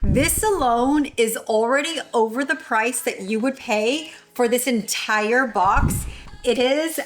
This alone is already over the price that you would pay for this entire box. It is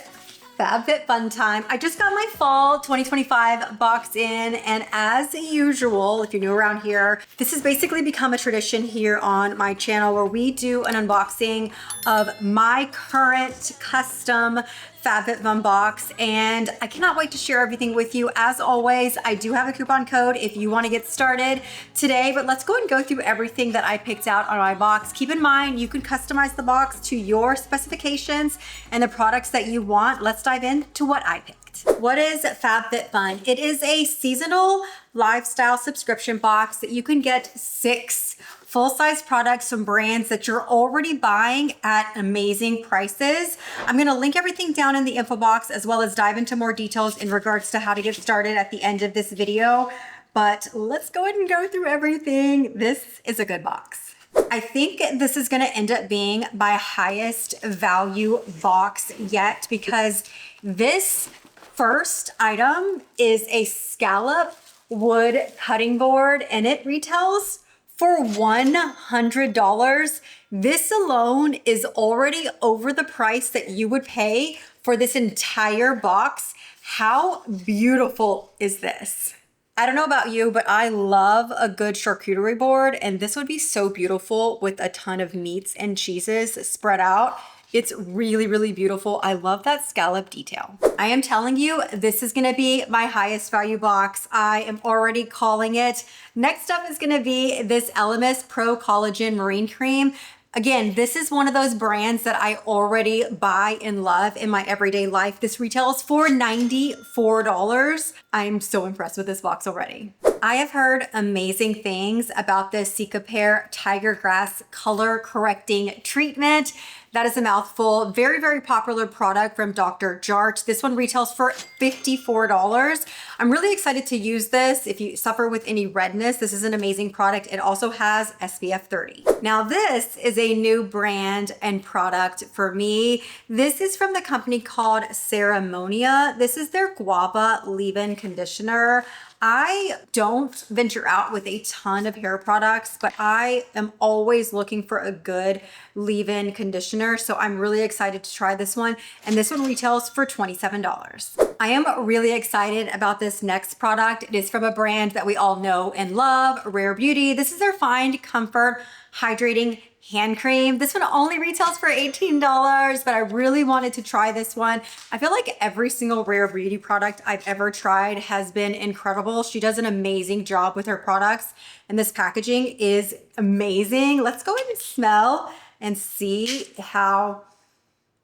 FABFITFUN time. I just got my fall 2025 box in, and as usual, if you're new around here, this has basically become a tradition here on my channel where we do an unboxing of my current custom FABFITFUN box, and I cannot wait to share everything with you. As always, I do have a coupon code if you want to get started today, but let's go and go through everything that I picked out on my box. Keep in mind, you can customize the box to your specifications and the products that you want. Let's dive into what I picked. What is FABFITFUN? It is a seasonal lifestyle subscription box that you can get 6 full-size products from brands that you're already buying at amazing prices. I'm gonna link everything down in the info box as well as dive into more details in regards to how to get started at the end of this video. But let's go ahead and go through everything. This is a good box. I think this is gonna end up being my highest value box yet because this first item is a scallop wood cutting board and it retails for $100. This alone is already over the price that you would pay for this entire box. How beautiful is this? I don't know about you, but I love a good charcuterie board, and this would be so beautiful with a ton of meats and cheeses spread out. It's really, really beautiful. I love that scallop detail. I am telling you, this is gonna be my highest value box. I am already calling it. Next up is gonna be this Elemis Pro Collagen Marine Cream. Again, this is one of those brands that I already buy and love in my everyday life. This retails for $94. I'm so impressed with this box already. I have heard amazing things about this Cicapair Tiger Grass color correcting treatment. That is a mouthful. Very, very popular product from Dr. Jart. This one retails for $54. I'm really excited to use this. If you suffer with any redness, this is an amazing product. It also has SPF 30. Now this is a new brand and product for me. This is from the company called Ceremonia. This is their Guava Leave-In Conditioner. I don't venture out with a ton of hair products, but I am always looking for a good leave-in conditioner. So I'm really excited to try this one. And this one retails for $27. I am really excited about this next product. It is from a brand that we all know and love, Rare Beauty. This is their Find Comfort Hydrating Hand Cream. This one only retails for $18, but I really wanted to try this one. I feel like every single Rare Beauty product I've ever tried has been incredible. She does an amazing job with her products, and this packaging is amazing. Let's go ahead and smell and see how,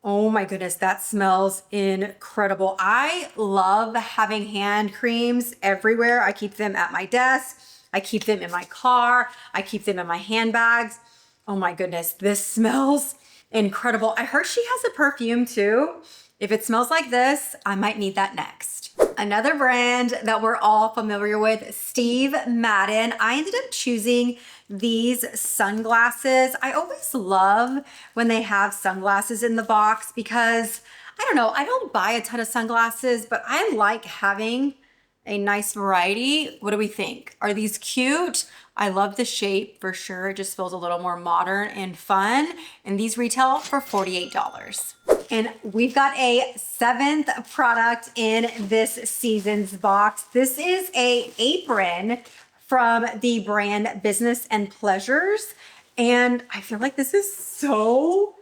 oh my goodness, that smells incredible. I love having hand creams everywhere. I keep them at my desk. I keep them in my car. I keep them in my handbags. Oh my goodness, this smells incredible. I heard she has a perfume too. If it smells like this, I might need that next. Another brand that we're all familiar with, Steve Madden. I ended up choosing these sunglasses. I always love when they have sunglasses in the box because, I don't know, I don't buy a ton of sunglasses, but I like having a nice variety. What do we think? Are these cute? I love the shape for sure. It just feels a little more modern and fun. And these retail for $48. And we've got a 7th product in this season's box. This is an apron from the brand Business and Pleasures. And I feel like this is so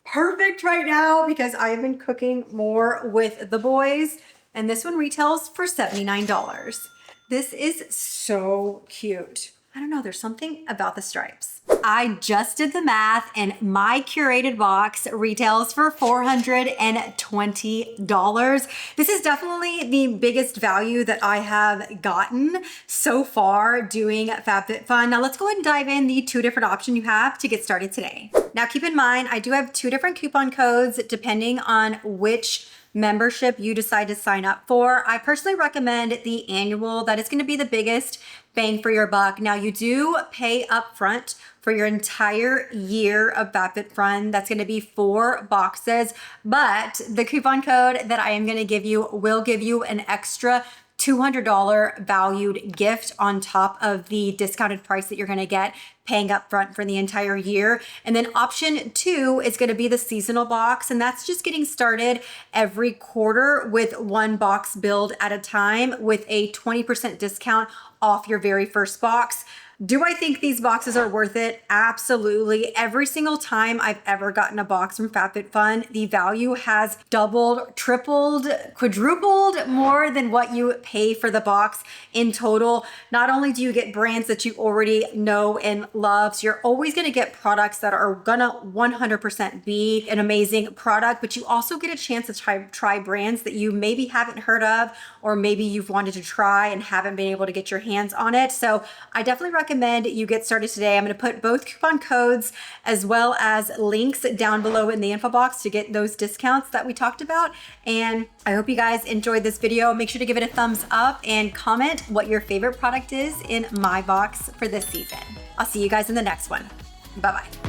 perfect right now because I have been cooking more with the boys. And this one retails for $79. This is so cute. I don't know, there's something about the stripes. I just did the math and my curated box retails for $420. This is definitely the biggest value that I have gotten so far doing FABFITFUN. Now let's go ahead and dive in the 2 different options you have to get started today. Now keep in mind, I do have 2 different coupon codes depending on which membership you decide to sign up for. I personally recommend the annual. That is going to be the biggest bang for your buck. Now you do pay upfront for your entire year of FABFITFUN. That's going to be 4 boxes, but the coupon code that I am going to give you will give you an extra $200 valued gift on top of the discounted price that you're gonna get paying up front for the entire year. And then option 2 is gonna be the seasonal box, and that's just getting started every quarter with 1 box build at a time with a 20% discount off your very first box. Do I think these boxes are worth it? Absolutely. Every single time I've ever gotten a box from FABFITFUN, the value has doubled, tripled, quadrupled more than what you pay for the box in total. Not only do you get brands that you already know and love, so you're always gonna get products that are gonna 100% be an amazing product, but you also get a chance to try brands that you maybe haven't heard of, or maybe you've wanted to try and haven't been able to get your hands on it. So I definitely recommend you get started today. I'm going to put both coupon codes as well as links down below in the info box to get those discounts that we talked about. And I hope you guys enjoyed this video. Make sure to give it a thumbs up and comment what your favorite product is in my box for this season. I'll see you guys in the next one. Bye-bye.